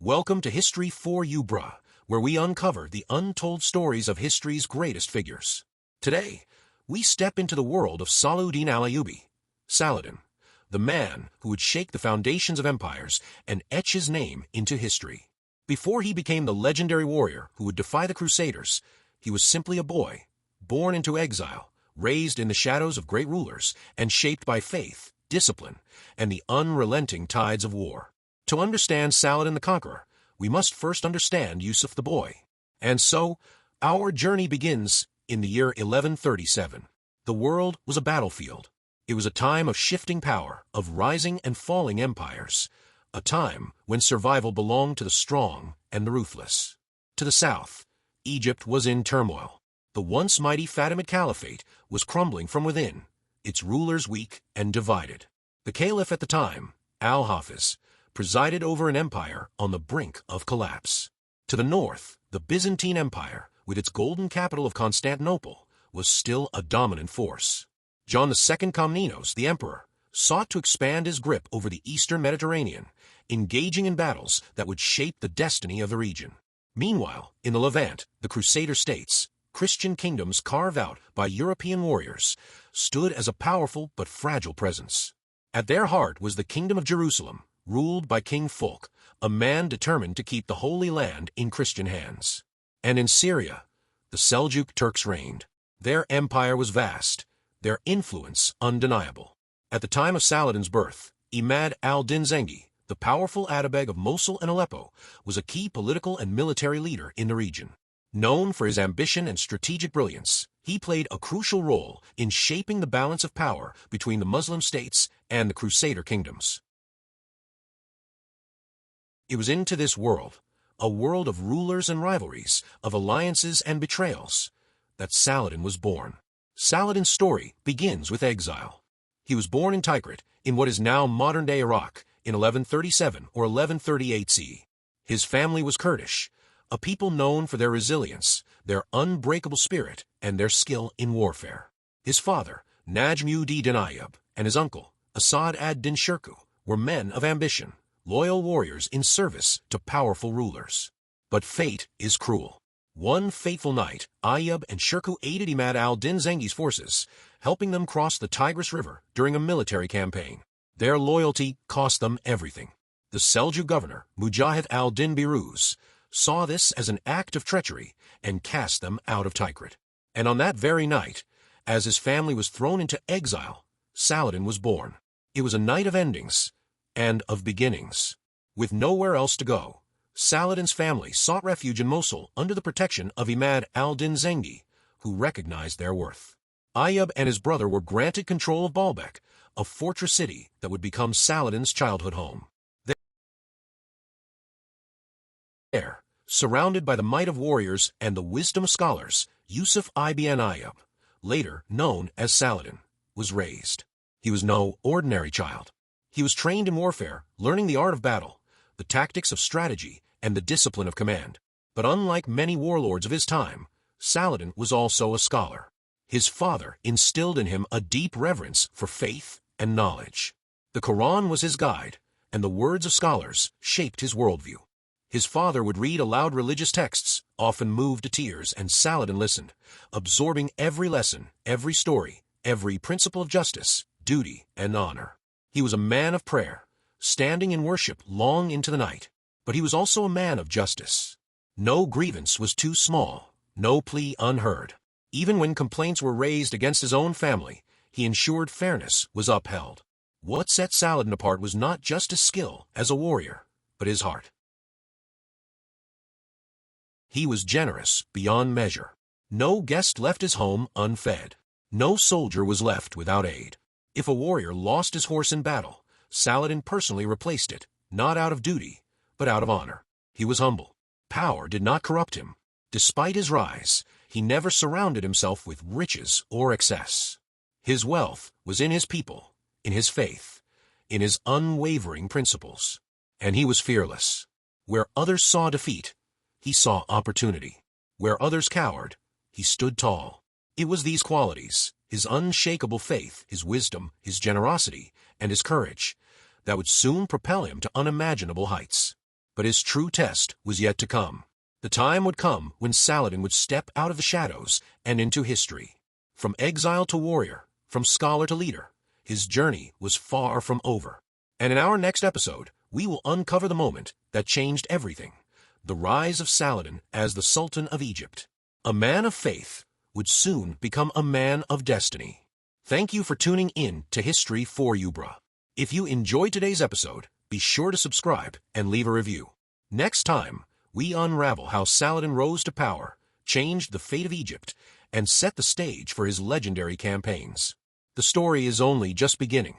Welcome to History4UBruh, where we uncover the untold stories of history's greatest figures. Today, we step into the world of Salahudin al-Ayyubi, Saladin, the man who would shake the foundations of empires and etch his name into history. Before he became the legendary warrior who would defy the Crusaders, he was simply a boy, born into exile, raised in the shadows of great rulers, and shaped by faith, discipline, and the unrelenting tides of war. To understand Saladin the Conqueror, we must first understand Yusuf the boy. And so, our journey begins in the year 1137. The world was a battlefield. It was a time of shifting power, of rising and falling empires, a time when survival belonged to the strong and the ruthless. To the south, Egypt was in turmoil. The once mighty Fatimid Caliphate was crumbling from within, its rulers weak and divided. The caliph at the time, Al-Hafiz, presided over an empire on the brink of collapse. To the north, the Byzantine Empire, with its golden capital of Constantinople, was still a dominant force. John II Komnenos, the emperor, sought to expand his grip over the eastern Mediterranean, engaging in battles that would shape the destiny of the region. Meanwhile, in the Levant, the Crusader states, Christian kingdoms carved out by European warriors, stood as a powerful but fragile presence. At their heart was the Kingdom of Jerusalem, ruled by King Fulk, a man determined to keep the Holy Land in Christian hands. And in Syria, the Seljuk Turks reigned. Their empire was vast, their influence undeniable. At the time of Saladin's birth, Imad al-Din Zengi, the powerful Atabeg of Mosul and Aleppo, was a key political and military leader in the region. Known for his ambition and strategic brilliance, he played a crucial role in shaping the balance of power between the Muslim states and the Crusader kingdoms. It was into this world, a world of rulers and rivalries, of alliances and betrayals, that Saladin was born. Saladin's story begins with exile. He was born in Tikrit, in what is now modern-day Iraq, in 1137 or 1138 CE. His family was Kurdish, a people known for their resilience, their unbreakable spirit, and their skill in warfare. His father, Najm-ud-Din Ayyub, and his uncle, Asad ad-Din Shirkuh, were men of ambition, loyal warriors in service to powerful rulers. But fate is cruel. One fateful night, Ayyub and Shirkuh aided Imad al-Din Zengi's forces, helping them cross the Tigris River during a military campaign. Their loyalty cost them everything. The Seljuk governor, Mujahid al-Din Biruz, saw this as an act of treachery and cast them out of Tikrit. And on that very night, as his family was thrown into exile, Saladin was born. It was a night of endings and of beginnings. With nowhere else to go, Saladin's family sought refuge in Mosul under the protection of Imad al-Din Zengi, who recognized their worth. Ayyub and his brother were granted control of Baalbek, a fortress city that would become Saladin's childhood home. There, surrounded by the might of warriors and the wisdom of scholars, Yusuf ibn Ayyub, later known as Saladin, was raised. He was no ordinary child. He was trained in warfare, learning the art of battle, the tactics of strategy, and the discipline of command. But unlike many warlords of his time, Saladin was also a scholar. His father instilled in him a deep reverence for faith and knowledge. The Quran was his guide, and the words of scholars shaped his worldview. His father would read aloud religious texts, often moved to tears, and Saladin listened, absorbing every lesson, every story, every principle of justice, duty, and honor. He was a man of prayer, standing in worship long into the night. But he was also a man of justice. No grievance was too small, no plea unheard. Even when complaints were raised against his own family, he ensured fairness was upheld. What set Saladin apart was not just his skill as a warrior, but his heart. He was generous beyond measure. No guest left his home unfed. No soldier was left without aid. If a warrior lost his horse in battle, Saladin personally replaced it, not out of duty, but out of honor. He was humble. Power did not corrupt him. Despite his rise, he never surrounded himself with riches or excess. His wealth was in his people, in his faith, in his unwavering principles. And he was fearless. Where others saw defeat, he saw opportunity. Where others cowered, he stood tall. It was these qualities, his unshakable faith, his wisdom, his generosity, and his courage, that would soon propel him to unimaginable heights. But his true test was yet to come. The time would come when Saladin would step out of the shadows and into history. From exile to warrior, from scholar to leader, his journey was far from over. And in our next episode, we will uncover the moment that changed everything: the rise of Saladin as the Sultan of Egypt. A man of faith would soon become a man of destiny. Thank you for tuning in to History4UBruh. If you enjoyed today's episode, be sure to subscribe and leave a review. Next time, we unravel how Saladin rose to power, changed the fate of Egypt, and set the stage for his legendary campaigns. The story is only just beginning,